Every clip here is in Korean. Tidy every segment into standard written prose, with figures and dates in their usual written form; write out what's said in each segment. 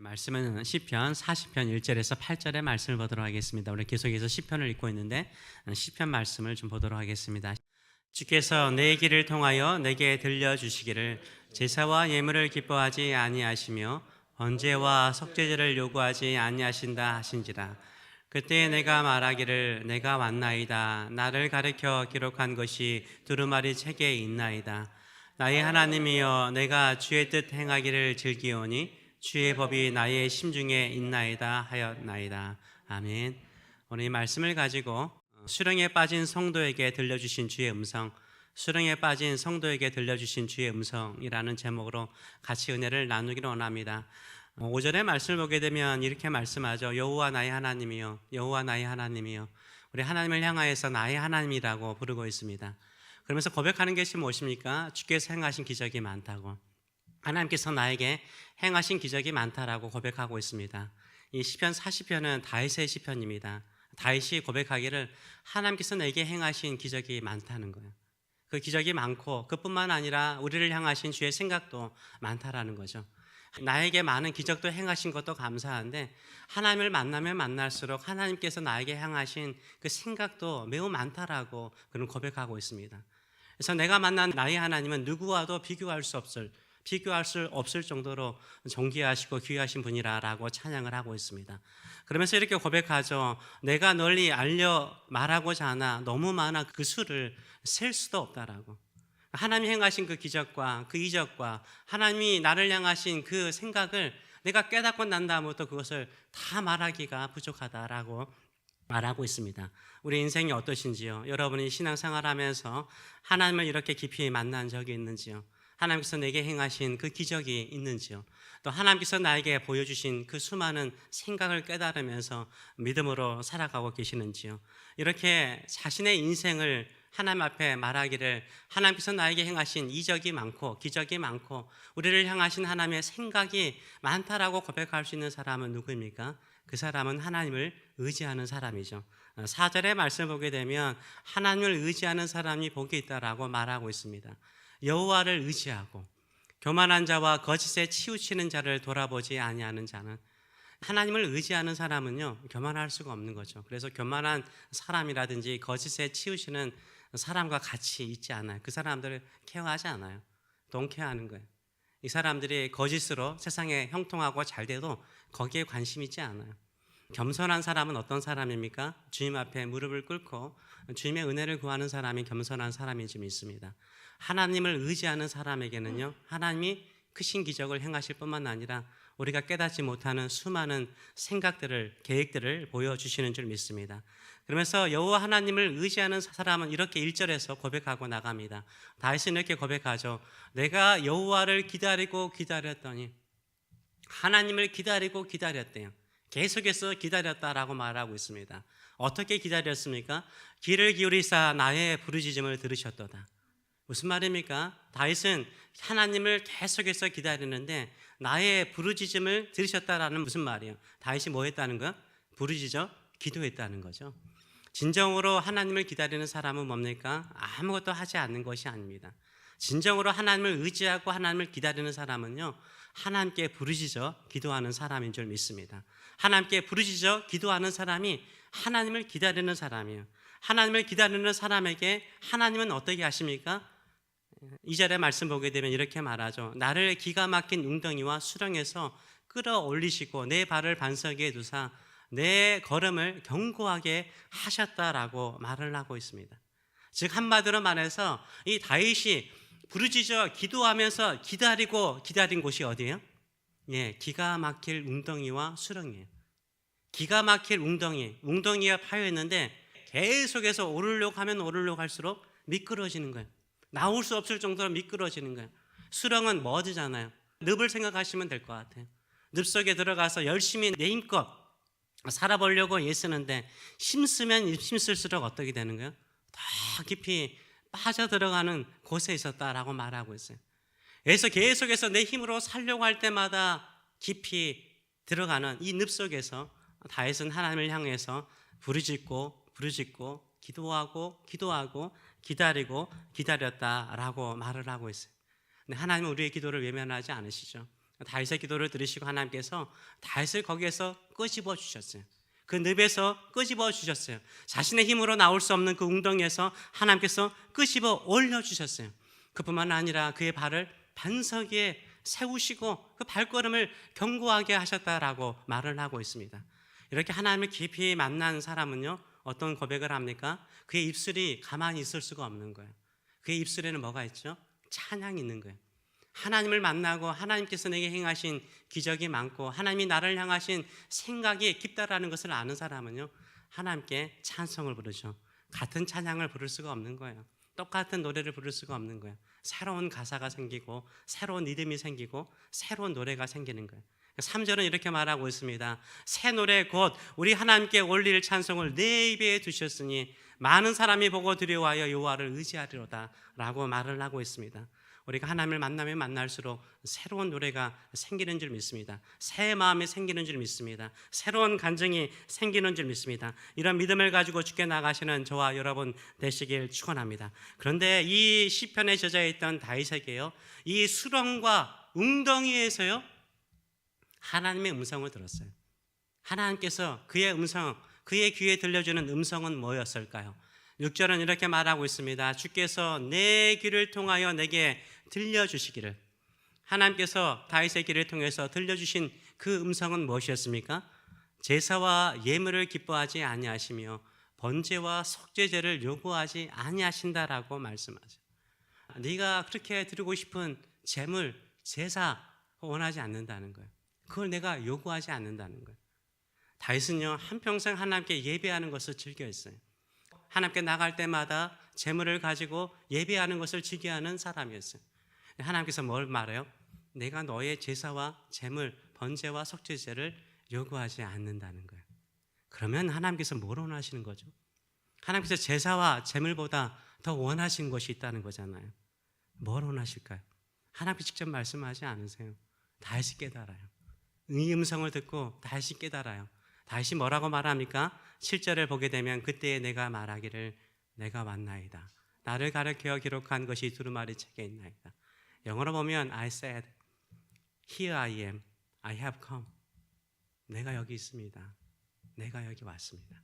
말씀은 시편 40편 1절에서 8절의 말씀을 보도록 하겠습니다. 우리 계속해서 시편을 읽고 있는데 시편 말씀을 좀 보도록 하겠습니다. 주께서 내 길을 통하여 내게 들려주시기를 제사와 예물을 기뻐하지 아니하시며 번제와 속죄제를 요구하지 아니하신다 하신지라. 그때 내가 말하기를 내가 왔나이다. 나를 가르쳐 기록한 것이 두루마리 책에 있나이다. 나의 하나님이여, 내가 주의 뜻 행하기를 즐기오니 주의 법이 나의 심중에 있나이다 하였나이다. 아멘. 오늘 이 말씀을 가지고 수렁에 빠진 성도에게 들려주신 주의 음성, 수렁에 빠진 성도에게 들려주신 주의 음성이라는 제목으로 같이 은혜를 나누기를 원합니다. 5절의 말씀을 보게 되면 이렇게 말씀하죠. 여호와 나의 하나님이여, 여호와 나의 하나님이여. 우리 하나님을 향하여서 나의 하나님이라고 부르고 있습니다. 그러면서 고백하는 것이 무엇입니까? 주께서 행하신 기적이 많다고, 하나님께서 나에게 행하신 기적이 많다라고 고백하고 있습니다. 이 시편 40편은 다윗의 시편입니다. 다윗이 고백하기를 하나님께서 내게 행하신 기적이 많다는 거예요. 그 기적이 많고 그뿐만 아니라 우리를 향하신 주의 생각도 많다라는 거죠. 나에게 많은 기적도 행하신 것도 감사한데 하나님을 만나면 만날수록 하나님께서 나에게 향하신 그 생각도 매우 많다라고 그런 고백하고 있습니다. 그래서 내가 만난 나의 하나님은 누구와도 비교할 수 없을 정도로 존귀하시고 귀하신 분이라고 찬양을 하고 있습니다. 그러면서 이렇게 고백하죠. 내가 널리 알려 말하고자 하나 너무 많아 그 수를 셀 수도 없다라고. 하나님이 행하신 그 기적과 그 이적과 하나님이 나를 향하신 그 생각을 내가 깨닫고 난 다음부터 그것을 다 말하기가 부족하다라고 말하고 있습니다. 우리 인생이 어떠신지요? 여러분이 신앙생활하면서 하나님을 이렇게 깊이 만난 적이 있는지요? 하나님께서 내게 행하신 그 기적이 있는지요? 또 하나님께서 나에게 보여주신 그 수많은 생각을 깨달으면서 믿음으로 살아가고 계시는지요? 이렇게 자신의 인생을 하나님 앞에 말하기를 하나님께서 나에게 행하신 이적이 많고 기적이 많고 우리를 향하신 하나님의 생각이 많다라고 고백할 수 있는 사람은 누구입니까? 그 사람은 하나님을 의지하는 사람이죠. 4절의 말씀을 보게 되면 하나님을 의지하는 사람이 복이 있다라고 말하고 있습니다. 여호와를 의지하고 교만한 자와 거짓에 치우치는 자를 돌아보지 아니하는 자는, 하나님을 의지하는 사람은요 교만할 수가 없는 거죠. 그래서 교만한 사람이라든지 거짓에 치우치는 사람과 같이 있지 않아요. 그 사람들을 케어하지 않아요. 동케어하는 거예요. 이 사람들이 거짓으로 세상에 형통하고 잘 돼도 거기에 관심 있지 않아요. 겸손한 사람은 어떤 사람입니까? 주님 앞에 무릎을 꿇고 주님의 은혜를 구하는 사람이 겸손한 사람이 좀 있습니다. 하나님을 의지하는 사람에게는요 하나님이 크신 기적을 행하실 뿐만 아니라 우리가 깨닫지 못하는 수많은 생각들을, 계획들을 보여주시는 줄 믿습니다. 그러면서 여호와 하나님을 의지하는 사람은 이렇게 1절에서 고백하고 나갑니다. 다윗은 이렇게 고백하죠. 내가 여호와를 기다리고 기다렸더니, 하나님을 기다리고 기다렸대요. 계속해서 기다렸다라고 말하고 있습니다. 어떻게 기다렸습니까? 귀를 기울이사 나의 부르짖음을 들으셨도다. 무슨 말입니까? 다윗은 하나님을 계속해서 기다리는데 나의 부르짖음을 들으셨다라는 무슨 말이에요? 다윗이 뭐 했다는 거야? 부르짖어 기도했다는 거죠. 진정으로 하나님을 기다리는 사람은 뭡니까? 아무것도 하지 않는 것이 아닙니다. 진정으로 하나님을 의지하고 하나님을 기다리는 사람은요 하나님께 부르짖어 기도하는 사람인 줄 믿습니다. 하나님께 부르짖어 기도하는 사람이 하나님을 기다리는 사람이에요. 하나님을 기다리는 사람에게 하나님은 어떻게 하십니까? 2절의 말씀 보게 되면 이렇게 말하죠. 나를 기가 막힌 웅덩이와 수렁에서 끌어올리시고 내 발을 반석 위에 두사 내 걸음을 견고하게 하셨다라고 말을 하고 있습니다. 즉 한마디로 말해서 이 다윗이 부르짖어 기도하면서 기다린 곳이 어디예요? 예, 기가 막힐 웅덩이와 수렁이에요. 기가 막힐 웅덩이가 파여 있는데 계속해서 오르려고 하면 오르려고 할수록 미끄러지는 거예요. 나올 수 없을 정도로 미끄러지는 거예요. 수렁은 머지잖아요. 늪을 생각하시면 될 것 같아요. 늪 속에 들어가서 열심히 내 힘껏 살아보려고 애쓰는데 힘쓰면 힘쓸수록 어떻게 되는 거예요? 더 깊이 빠져들어가는 곳에 있었다라고 말하고 있어요. 그래서 계속해서 내 힘으로 살려고 할 때마다 깊이 들어가는 이 늪 속에서 다윗은 하나님을 향해서 부르짖고 기도하고 기다리고 기다렸다라고 말을 하고 있어요. 근데 하나님은 우리의 기도를 외면하지 않으시죠. 다윗의 기도를 들으시고 하나님께서 다윗을 거기에서 끄집어 주셨어요. 그 늪에서 끄집어 주셨어요. 자신의 힘으로 나올 수 없는 그 웅덩이에서 하나님께서 끄집어 올려 주셨어요. 그뿐만 아니라 그의 발을 반석 위에 세우시고 그 발걸음을 견고하게 하셨다라고 말을 하고 있습니다. 이렇게 하나님을 깊이 만난 사람은요, 어떤 고백을 합니까? 그의 입술이 가만히 있을 수가 없는 거예요. 그의 입술에는 뭐가 있죠? 찬양이 있는 거예요. 하나님을 만나고 하나님께서 내게 행하신 기적이 많고 하나님이 나를 향하신 생각이 깊다라는 것을 아는 사람은요, 하나님께 찬송을 부르죠. 같은 찬양을 부를 수가 없는 거예요. 똑같은 노래를 부를 수가 없는 거예요. 새로운 가사가 생기고 새로운 리듬이 생기고 새로운 노래가 생기는 거예요. 3절은 이렇게 말하고 있습니다. 새 노래 곧 우리 하나님께 올릴 찬송을 내 입에 두셨으니 많은 사람이 보고 두려워하여 여호와를 의지하리로다 라고 말을 하고 있습니다. 우리가 하나님을 만나면 만날수록 새로운 노래가 생기는 줄 믿습니다. 새 마음이 생기는 줄 믿습니다. 새로운 간증이 생기는 줄 믿습니다. 이런 믿음을 가지고 주께 나가시는 저와 여러분 되시길 축원합니다. 그런데 이 시편에 저자에 있던 다윗에게요, 이 수렁과 웅덩이에서요 하나님의 음성을 들었어요. 하나님께서 그의 음성, 그의 귀에 들려주는 음성은 뭐였을까요? 6절은 이렇게 말하고 있습니다. 주께서 내 귀를 통하여 내게 들려주시기를. 하나님께서 다윗의 귀를 통해서 들려주신 그 음성은 무엇이었습니까? 제사와 예물을 기뻐하지 아니하시며 번제와 속죄제를 요구하지 아니하신다라고 말씀하죠. 네가 그렇게 드리고 싶은 제물, 제사 원하지 않는다는 거예요. 그걸 내가 요구하지 않는다는 거예요. 다윗은요, 한평생 하나님께 예배하는 것을 즐겨했어요. 하나님께 나갈 때마다 제물을 가지고 예배하는 것을 즐겨하는 사람이었어요. 하나님께서 뭘 말해요? 내가 너의 제사와 제물, 번제와 속죄제를 요구하지 않는다는 거예요. 그러면 하나님께서 뭘 원하시는 거죠? 하나님께서 제사와 제물보다 더 원하신 것이 있다는 거잖아요. 뭘 원하실까요? 하나님께서 직접 말씀하지 않으세요. 다윗이 깨달아요. 이 음성을 듣고 다윗이 깨달아요. 다윗이 뭐라고 말합니까? 7절을 보게 되면 그때 내가 말하기를 내가 왔나이다. 나를 가르쳐 기록한 것이 두루마리 책에 있나이다. 영어로 보면 I said, here I am, I have come. 내가 여기 있습니다. 내가 여기 왔습니다.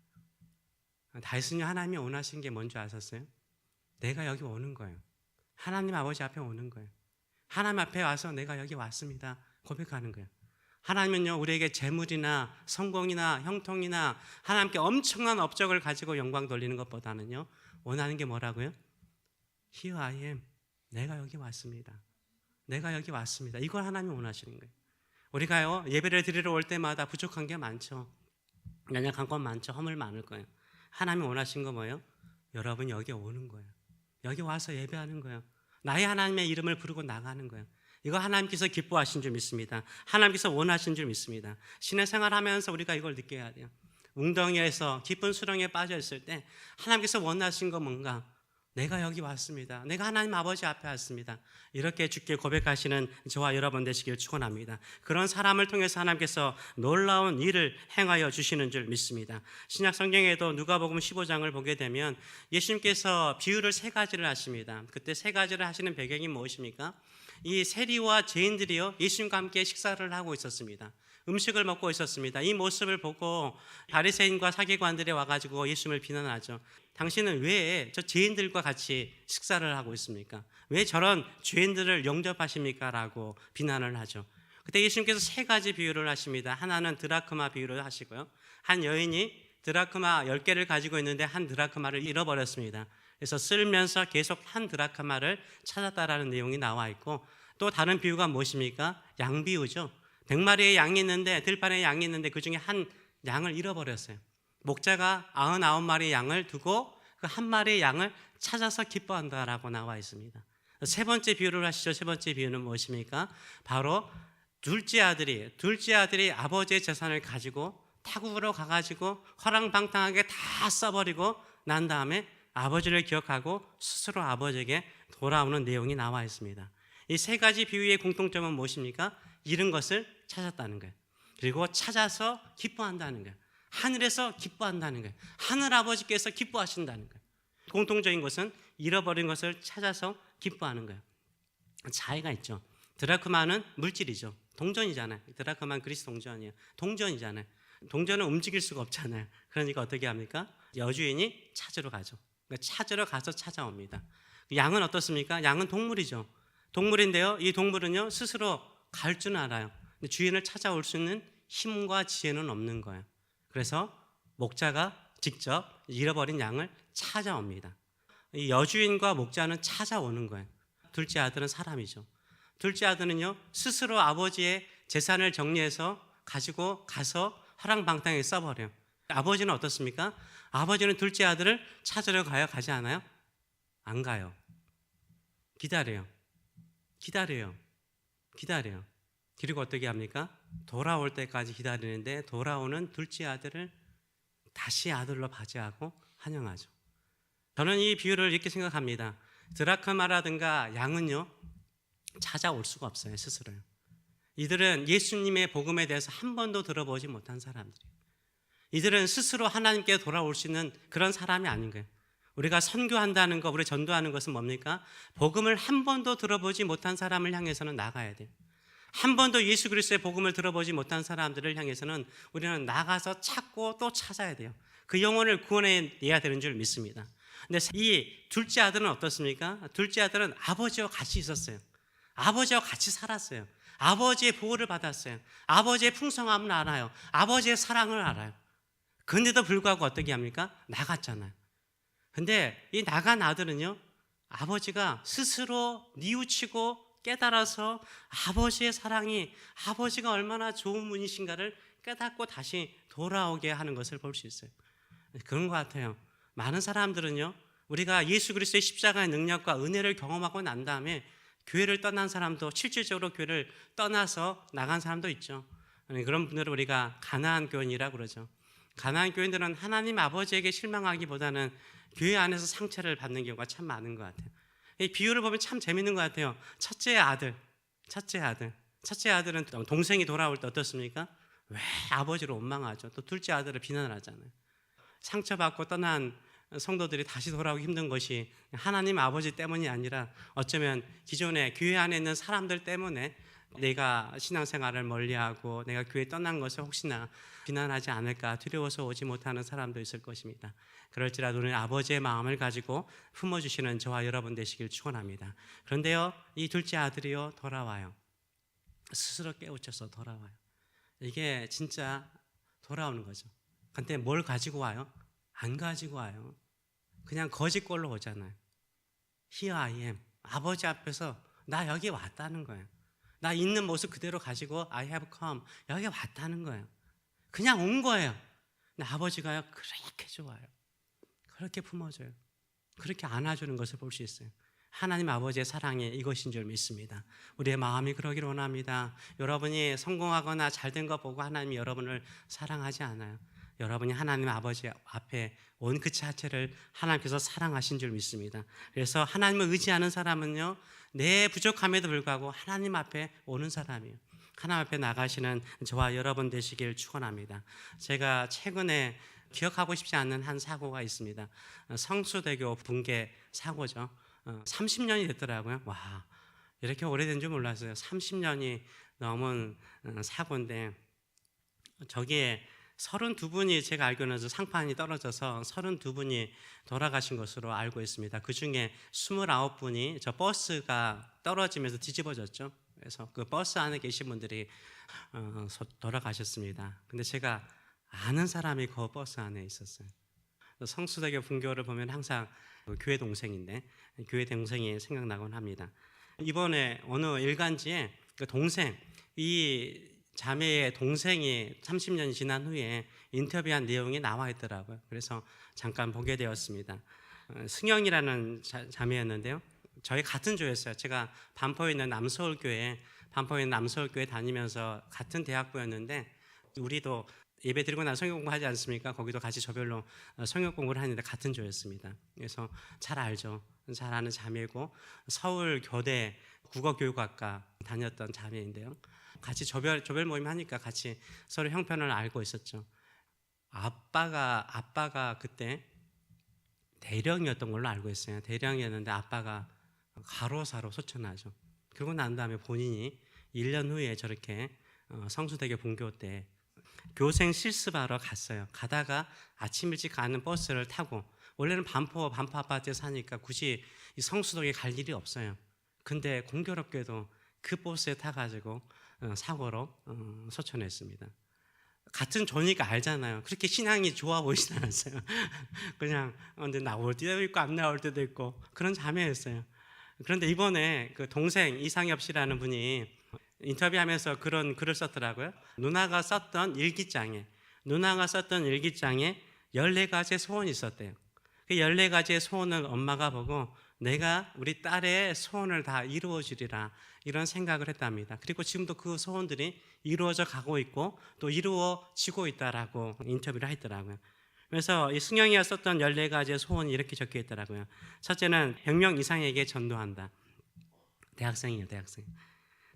다윗은요, 하나님이 원하신 게 뭔지 아셨어요? 내가 여기 오는 거예요. 하나님 아버지 앞에 오는 거예요. 하나님 앞에 와서 내가 여기 왔습니다 고백하는 거예요. 하나님은요, 우리에게 재물이나 성공이나 형통이나 하나님께 엄청난 업적을 가지고 영광 돌리는 것보다는요, 원하는 게 뭐라고요? Here I am. 내가 여기 왔습니다. 내가 여기 왔습니다. 이걸 하나님이 원하시는 거예요. 우리가요, 예배를 드리러 올 때마다 부족한 게 많죠. 연약한 건 많죠. 허물 많을 거예요. 하나님이 원하신 거 뭐예요? 여러분 여기 오는 거예요. 여기 와서 예배하는 거예요. 나의 하나님의 이름을 부르고 나가는 거예요. 이거 하나님께서 기뻐하신 줄 믿습니다. 하나님께서 원하신 줄 믿습니다. 신의 생활하면서 우리가 이걸 느껴야 돼요. 웅덩이에서 깊은 수렁에 빠져 있을 때 하나님께서 원하신 거 뭔가? 내가 여기 왔습니다. 내가 하나님 아버지 앞에 왔습니다. 이렇게 주께 고백하시는 저와 여러분 되시길 축원합니다. 그런 사람을 통해서 하나님께서 놀라운 일을 행하여 주시는 줄 믿습니다. 신약 성경에도 누가복음 15장을 보게 되면 예수님께서 비유를 3가지를 하십니다. 그때 3가지를 하시는 배경이 무엇입니까? 이 세리와 죄인들이요, 예수님과 함께 식사를 하고 있었습니다. 음식을 먹고 있었습니다. 이 모습을 보고 바리새인과 사기관들이 와가지고 예수님을 비난하죠. 당신은 왜 저 죄인들과 같이 식사를 하고 있습니까? 왜 저런 죄인들을 영접하십니까? 라고 비난을 하죠. 그때 예수님께서 3가지 비유를 하십니다. 하나는 드라크마 비유를 하시고요, 한 여인이 드라크마 10개를 가지고 있는데 한 드라크마를 잃어버렸습니다. 그래서 쓸면서 계속 한 드라크마를 찾았다라는 내용이 나와 있고, 또 다른 비유가 무엇입니까? 양 비유죠. 100마리의 양이 있는데, 들판에 양이 있는데 그 중에 한 양을 잃어버렸어요. 목자가 99마리의 양을 두고 그 한 마리의 양을 찾아서 기뻐한다라고 나와 있습니다. 3번째 비유를 하시죠. 3번째 비유는 무엇입니까? 바로 둘째 아들이 아버지의 재산을 가지고 타국으로 가가지고 허랑방탕하게 다 써버리고 난 다음에 아버지를 기억하고 스스로 아버지에게 돌아오는 내용이 나와 있습니다. 이 3가지 비유의 공통점은 무엇입니까? 잃은 것을 찾았다는 거예요. 그리고 찾아서 기뻐한다는 거예요. 하늘에서 기뻐한다는 거예요. 하늘 아버지께서 기뻐하신다는 거예요. 공통적인 것은 잃어버린 것을 찾아서 기뻐하는 거예요. 차이가 있죠. 드라크마는 물질이죠. 동전이잖아요. 드라크마는 그리스 동전이에요. 동전이잖아요. 동전은 움직일 수가 없잖아요. 그러니까 어떻게 합니까? 여주인이 찾으러 가죠. 그러니까 찾으러 가서 찾아옵니다. 양은 어떻습니까? 양은 동물이죠. 동물인데요. 이 동물은요, 스스로 갈 줄 알아요. 근데 주인을 찾아올 수 있는 힘과 지혜는 없는 거예요. 그래서 목자가 직접 잃어버린 양을 찾아옵니다. 이 여주인과 목자는 찾아오는 거예요. 둘째 아들은 사람이죠. 둘째 아들은요, 스스로 아버지의 재산을 정리해서 가지고 가서 화랑방탕에 써버려요. 아버지는 어떻습니까? 아버지는 둘째 아들을 찾으러 가요? 가지 않아요? 안 가요. 기다려요. 그리고 어떻게 합니까? 돌아올 때까지 기다리는데 돌아오는 둘째 아들을 다시 아들로 맞이하고 환영하죠. 저는 이 비유를 이렇게 생각합니다. 드라크마라든가 양은요, 찾아올 수가 없어요, 스스로요. 이들은 예수님의 복음에 대해서 한 번도 들어보지 못한 사람들이에요. 이들은 스스로 하나님께 돌아올 수 있는 그런 사람이 아닌 거예요. 우리가 선교한다는 것, 우리 전도하는 것은 뭡니까? 복음을 한 번도 들어보지 못한 사람을 향해서는 나가야 돼요. 한 번도 예수 그리스도의 복음을 들어보지 못한 사람들을 향해서는 우리는 나가서 찾고 또 찾아야 돼요. 그 영혼을 구원해내야 되는 줄 믿습니다. 근데 이 둘째 아들은 어떻습니까? 둘째 아들은 아버지와 같이 있었어요. 아버지와 같이 살았어요. 아버지의 보호를 받았어요. 아버지의 풍성함을 알아요. 아버지의 사랑을 알아요. 그런데도 불구하고 어떻게 합니까? 나갔잖아요. 근데 이 나간 아들은요, 아버지가 스스로 뉘우치고 깨달아서 아버지의 사랑이, 아버지가 얼마나 좋은 분이신가를 깨닫고 다시 돌아오게 하는 것을 볼 수 있어요. 그런 것 같아요. 많은 사람들은요, 우리가 예수 그리스도의 십자가의 능력과 은혜를 경험하고 난 다음에 교회를 떠난 사람도, 실질적으로 교회를 떠나서 나간 사람도 있죠. 그런 분들을 우리가 가나안 교인이라고 그러죠. 가나안 교인들은 하나님 아버지에게 실망하기보다는 교회 안에서 상처를 받는 경우가 참 많은 것 같아요. 이 비유를 보면 참 재밌는 것 같아요. 첫째 아들은 동생이 돌아올 때 어떻습니까? 왜 아버지를 원망하죠. 또 둘째 아들을 비난을 하잖아요. 상처받고 떠난 성도들이 다시 돌아오기 힘든 것이 하나님 아버지 때문이 아니라 어쩌면 기존에 교회 안에 있는 사람들 때문에 내가 신앙생활을 멀리하고 내가 교회 떠난 것을 혹시나 비난하지 않을까 두려워서 오지 못하는 사람도 있을 것입니다. 그럴지라도 우리는 아버지의 마음을 가지고 품어주시는 저와 여러분 되시길 축원합니다. 그런데요, 이 둘째 아들이요, 돌아와요. 스스로 깨우쳐서 돌아와요. 이게 진짜 돌아오는 거죠. 근데 뭘 가지고 와요? 안 가지고 와요. 그냥 거짓골로 오잖아요. Here I am. 아버지 앞에서 나 여기 왔다는 거예요. 나 있는 모습 그대로 가지고 I have come. 여기 왔다는 거예요. 그냥 온 거예요. 근데 아버지가요, 그렇게 좋아요. 그렇게 품어줘요. 그렇게 안아주는 것을 볼 수 있어요. 하나님 아버지의 사랑이 이것인 줄 믿습니다. 우리의 마음이 그러기를 원합니다. 여러분이 성공하거나 잘된 거 보고 하나님이 여러분을 사랑하지 않아요. 여러분이 하나님 아버지 앞에 온 그 자체를 하나님께서 사랑하신 줄 믿습니다. 그래서 하나님을 의지하는 사람은요, 내 부족함에도 불구하고 하나님 앞에 오는 사람이에요. 하나님 앞에 나가시는 저와 여러분 되시길 축원합니다. 제가 최근에 기억하고 싶지 않는 한 사고가 있습니다. 성수대교 붕괴 사고죠. 30년이 됐더라고요. 와, 이렇게 오래된 줄 몰랐어요. 30년이 넘은 사고인데 저기에 32분이 제가 알기로는 상판이 떨어져서 32분이 돌아가신 것으로 알고 있습니다. 그 중에 29분이 저 버스가 떨어지면서 뒤집어졌죠. 그래서 그 버스 안에 계신 분들이 돌아가셨습니다. 근데 제가 아는 사람이 그 버스 안에 있었어요. 성수대교 분교를 보면 항상 교회 동생인데 교회 동생이 생각나곤 합니다. 이번에 어느 일간지에 그 동생, 이 자매의 동생이 30년이 지난 후에 인터뷰한 내용이 나와 있더라고요. 그래서 잠깐 보게 되었습니다. 승영이라는 자매였는데요. 저희 같은 조였어요. 제가 반포에 있는 남서울교회 다니면서 같은 대학부였는데 우리도 예배 드리고 나서 성경 공부하지 않습니까? 거기도 같이 저별로 성경 공부를 하는데 같은 조였습니다. 그래서 잘 알죠. 잘 아는 자매고 서울 교대 국어교육학과 다녔던 자매인데요. 같이 조별 모임 하니까 같이 서로 형편을 알고 있었죠. 아빠가 그때 대령이었던 걸로 알고 있어요. 대령이었는데 아빠가 가로사로 소천하죠. 그러고 난 다음에 본인이 1년 후에 저렇게 성수대교 분교 때 교생 실습하러 갔어요. 가다가 아침 일찍 가는 버스를 타고, 원래는 반포 아파트에 사니까 굳이 이 성수동에 갈 일이 없어요. 근데 공교롭게도 그 버스에 타가지고 사고로 소천했습니다. 같은 조니까 알잖아요. 그렇게 신앙이 좋아 보이진 않았어요. 그냥 근데 나올 때도 있고 안 나올 때도 있고 그런 자매였어요. 그런데 이번에 그 동생 이상엽 씨라는 분이 인터뷰하면서 그런 글을 썼더라고요. 누나가 썼던 일기장에 14가지의 소원이 있었대요. 그 14가지의 소원을 엄마가 보고 내가 우리 딸의 소원을 다 이루어 주리라, 이런 생각을 했답니다. 그리고 지금도 그 소원들이 이루어져 가고 있고 또 이루어지고 있다라고 인터뷰를 했더라고요. 그래서 이 승영이가 썼던 14가지의 소원이 이렇게 적혀 있더라고요. 첫째는 100명 이상에게 전도한다. 대학생이에요, 대학생.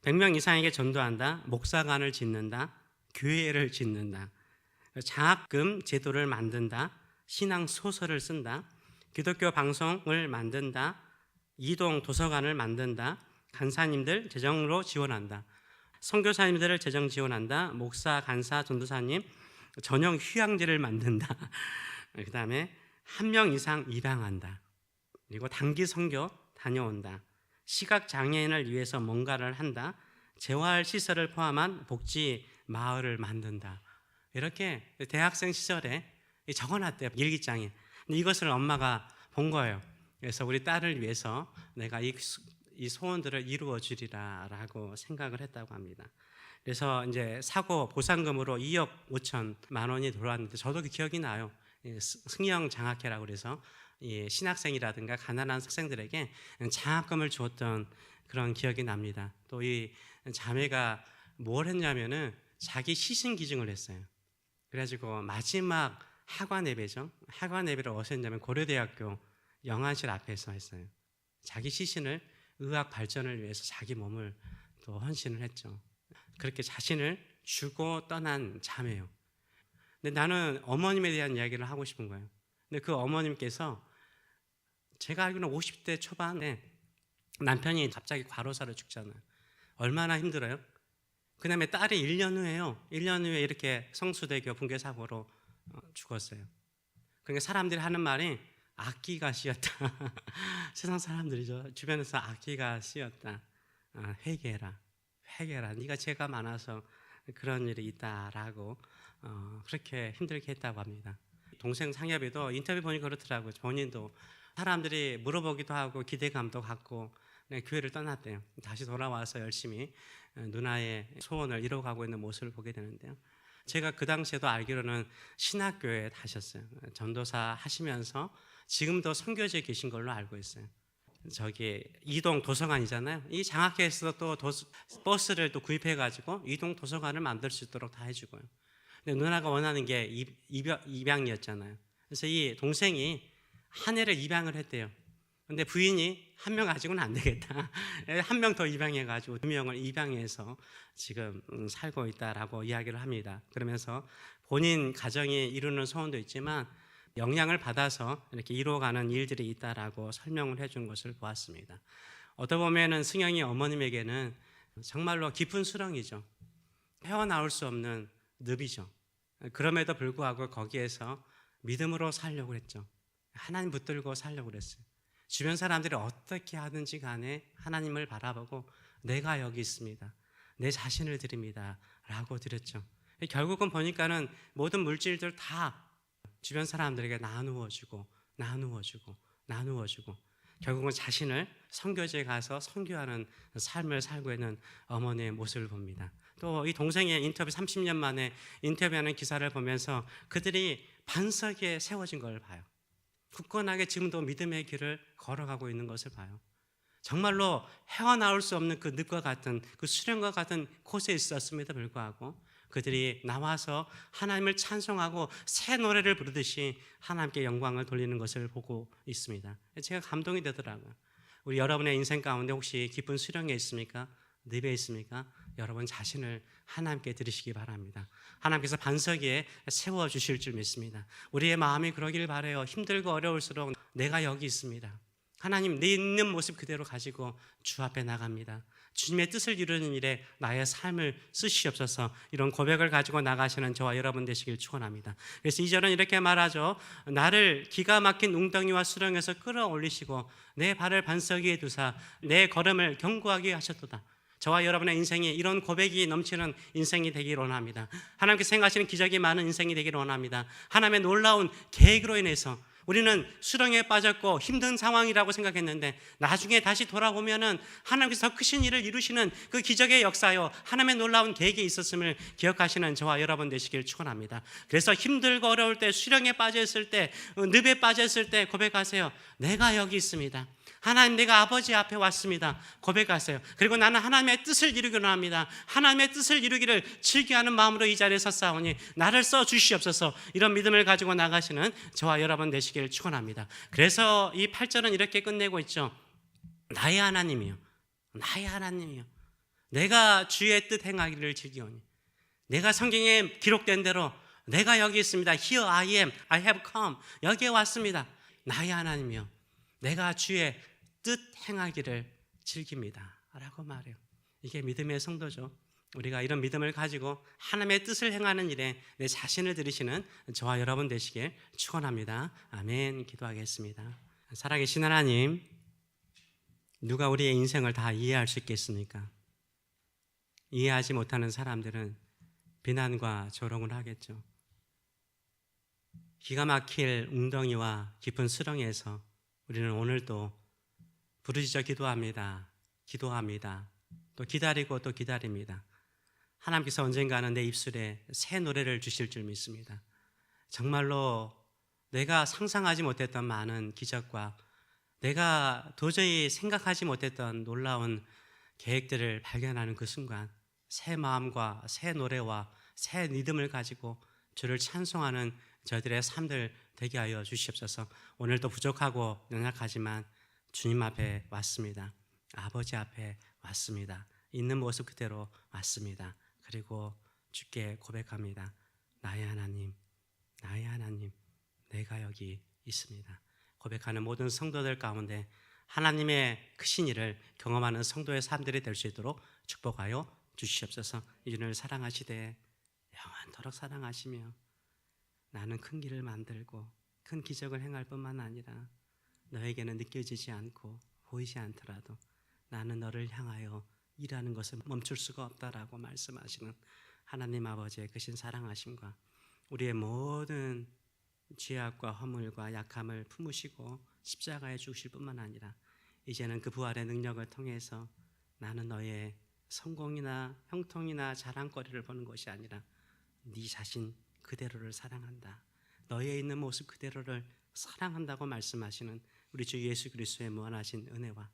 100명 이상에게 전도한다. 목사관을 짓는다. 교회를 짓는다. 장학금 제도를 만든다. 신앙 소설을 쓴다. 기독교 방송을 만든다. 이동 도서관을 만든다. 간사님들 재정으로 지원한다. 선교사님들을 재정 지원한다. 목사, 간사, 전도사님 전용 휴양지를 만든다. 그 다음에 1명 이상 입양한다. 그리고 단기 선교 다녀온다. 시각장애인을 위해서 뭔가를 한다. 재활시설을 포함한 복지 마을을 만든다. 이렇게 대학생 시절에 적어놨대요, 일기장에. 근데 이것을 엄마가 본 거예요. 그래서 우리 딸을 위해서 내가 이 소원들을 이루어 주리라 라고 생각을 했다고 합니다. 그래서 이제 사고 보상금으로 2억 5천만 원이 들어왔는데 저도 그 기억이 나요. 승영 장학회라고 그래서 신학생이라든가 가난한 학생들에게 장학금을 주었던 그런 기억이 납니다. 또 이 자매가 뭘 했냐면은 자기 시신 기증을 했어요. 그래가지고 마지막 하관 예배죠. 하관 예배를 어디서 했냐면 고려대학교 영안실 앞에서 했어요. 자기 시신을 의학 발전을 위해서 자기 몸을 또 헌신을 했죠. 그렇게 자신을 주고 떠난 자매예요. 근데 나는 어머님에 대한 이야기를 하고 싶은 거예요. 근데 그 어머님께서 제가 알기로는 50대 초반에 남편이 갑자기 과로사로 죽잖아요. 얼마나 힘들어요? 그 다음에 딸이 1년 후에요. 1년 후에 이렇게 성수대교 붕괴 사고로 죽었어요. 그러니까 사람들이 하는 말이 악기가 씌었다. 세상 사람들이죠. 주변에서 악기가 씌었다. 회개해라. 네가 죄가 많아서 그런 일이 있다라고 그렇게 힘들게 했다고 합니다. 동생 상엽이도 인터뷰 보니까 그렇더라고요. 본인도 사람들이 물어보기도 하고 기대감도 갖고 교회를 떠났대요. 다시 돌아와서 열심히 누나의 소원을 이뤄가고 있는 모습을 보게 되는데요. 제가 그 당시에도 알기로는 신학교에 다셨어요. 전도사 하시면서 지금도 선교지에 계신 걸로 알고 있어요. 저기 이동 도서관이잖아요. 이 장학회에서 또 버스를 또 구입해가지고 이동 도서관을 만들 수 있도록 다 해주고요. 근데 누나가 원하는 게 입양이었잖아요. 그래서 이 동생이 한 해를 입양을 했대요. 근데 부인이 한 명 가지고는 안 되겠다. 한 명 더 입양해가지고 2명을 입양해서 지금 살고 있다라고 이야기를 합니다. 그러면서 본인 가정이 이루는 소원도 있지만 영향을 받아서 이렇게 이루어가는 일들이 있다라고 설명을 해준 것을 보았습니다. 어떻게 보면은 승영이 어머님에게는 정말로 깊은 수렁이죠. 헤어나올 수 없는 늪이죠. 그럼에도 불구하고 거기에서 믿음으로 살려고 했죠. 하나님 붙들고 살려고 그랬어요. 주변 사람들이 어떻게 하든지 간에 하나님을 바라보고 내가 여기 있습니다. 내 자신을 드립니다. 라고 드렸죠. 결국은 보니까는 모든 물질들 다 주변 사람들에게 나누어주고 결국은 자신을 선교지에 가서 선교하는 삶을 살고 있는 어머니의 모습을 봅니다. 또 이 동생의 인터뷰 30년 만에 인터뷰하는 기사를 보면서 그들이 반석에 세워진 걸 봐요. 굳건하게 지금도 믿음의 길을 걸어가고 있는 것을 봐요. 정말로 헤어나올 수 없는 그 늪과 같은 그 수렁과 같은 곳에 있었음에도 불구하고 그들이 나와서 하나님을 찬송하고 새 노래를 부르듯이 하나님께 영광을 돌리는 것을 보고 있습니다. 제가 감동이 되더라고요. 우리 여러분의 인생 가운데 혹시 깊은 수렁에 있습니까? 늪에 있습니까? 여러분 자신을 하나님께 드리시기 바랍니다. 하나님께서 반석 위에 세워주실 줄 믿습니다. 우리의 마음이 그러길 바라요. 힘들고 어려울수록 내가 여기 있습니다. 하나님 내 있는 모습 그대로 가지고 주 앞에 나갑니다. 주님의 뜻을 이루는 일에 나의 삶을 쓰시옵소서. 이런 고백을 가지고 나가시는 저와 여러분 되시길 축원합니다. 그래서 2절은 이렇게 말하죠. 나를 기가 막힌 웅덩이와 수렁에서 끌어올리시고 내 발을 반석 위에 두사 내 걸음을 견고하게 하셨도다. 저와 여러분의 인생이 이런 고백이 넘치는 인생이 되기를 원합니다. 하나님께서 생각하시는 기적이 많은 인생이 되기를 원합니다. 하나님의 놀라운 계획으로 인해서 우리는 수렁에 빠졌고 힘든 상황이라고 생각했는데 나중에 다시 돌아보면은 하나님께서 더 크신 일을 이루시는 그 기적의 역사요 하나님의 놀라운 계획이 있었음을 기억하시는 저와 여러분 되시길 축원합니다. 그래서 힘들고 어려울 때, 수렁에 빠져 있을 때, 늪에 빠져 있을 때 고백하세요. 내가 여기 있습니다. 하나님, 내가 아버지 앞에 왔습니다. 고백하세요. 그리고 나는 하나님의 뜻을 이루기로 합니다. 하나님의 뜻을 이루기를 즐겨하는 마음으로 이 자리에 섰사오니 나를 써 주시옵소서. 이런 믿음을 가지고 나가시는 저와 여러분 되시기를 축원합니다. 그래서 이 8절은 이렇게 끝내고 있죠. 나의 하나님이요, 나의 하나님이요, 내가 주의 뜻 행하기를 즐기오니. 내가 성경에 기록된 대로 내가 여기 있습니다. Here I am, I have come. 여기에 왔습니다. 나의 하나님이요, 내가 주의 뜻 행하기를 즐깁니다 라고 말해요. 이게 믿음의 성도죠. 우리가 이런 믿음을 가지고 하나님의 뜻을 행하는 일에 내 자신을 들이시는 저와 여러분 되시길 축원합니다. 아멘. 기도하겠습니다. 살아계신 하나님, 누가 우리의 인생을 다 이해할 수 있겠습니까? 이해하지 못하는 사람들은 비난과 조롱을 하겠죠. 기가 막힐 웅덩이와 깊은 수렁에서 우리는 오늘도 부르짖어 기도합니다. 기도합니다. 또 기다리고 또 기다립니다. 하나님께서 언젠가는 내 입술에 새 노래를 주실 줄 믿습니다. 정말로 내가 상상하지 못했던 많은 기적과 내가 도저히 생각하지 못했던 놀라운 계획들을 발견하는 그 순간 새 마음과 새 노래와 새 리듬을 가지고 주를 찬송하는 저희들의 삶들 되게 하여 주시옵소서. 오늘도 부족하고 연약하지만 주님 앞에 왔습니다. 아버지 앞에 왔습니다. 있는 모습 그대로 왔습니다. 그리고 주께 고백합니다. 나의 하나님, 나의 하나님, 내가 여기 있습니다. 고백하는 모든 성도들 가운데 하나님의 크신 일을 경험하는 성도의 삶들이 될 수 있도록 축복하여 주시옵소서. 이분을 사랑하시되 영원토록 사랑하시며 나는 큰 길을 만들고 큰 기적을 행할 뿐만 아니라 너에게는 느껴지지 않고 보이지 않더라도 나는 너를 향하여 일하는 것을 멈출 수가 없다라고 말씀하시는 하나님 아버지의 크신 사랑하심과 우리의 모든 죄악과 허물과 약함을 품으시고 십자가에 죽으실 뿐만 아니라 이제는 그 부활의 능력을 통해서 나는 너의 성공이나 형통이나 자랑거리를 보는 것이 아니라 네 자신 그대로를 사랑한다, 너에 있는 모습 그대로를 사랑한다고 말씀하시는 우리 주 예수 그리스도의 무한하신 은혜와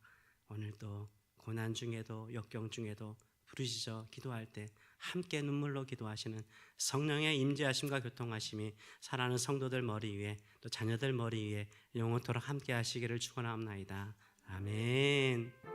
오늘도 고난 중에도 역경 중에도 부르짖어 기도할 때 함께 눈물로 기도하시는 성령의 임재하심과 교통하심이 사랑하는 성도들 머리 위에 또 자녀들 머리 위에 영원토록 함께 하시기를 축원하옵나이다. 아멘.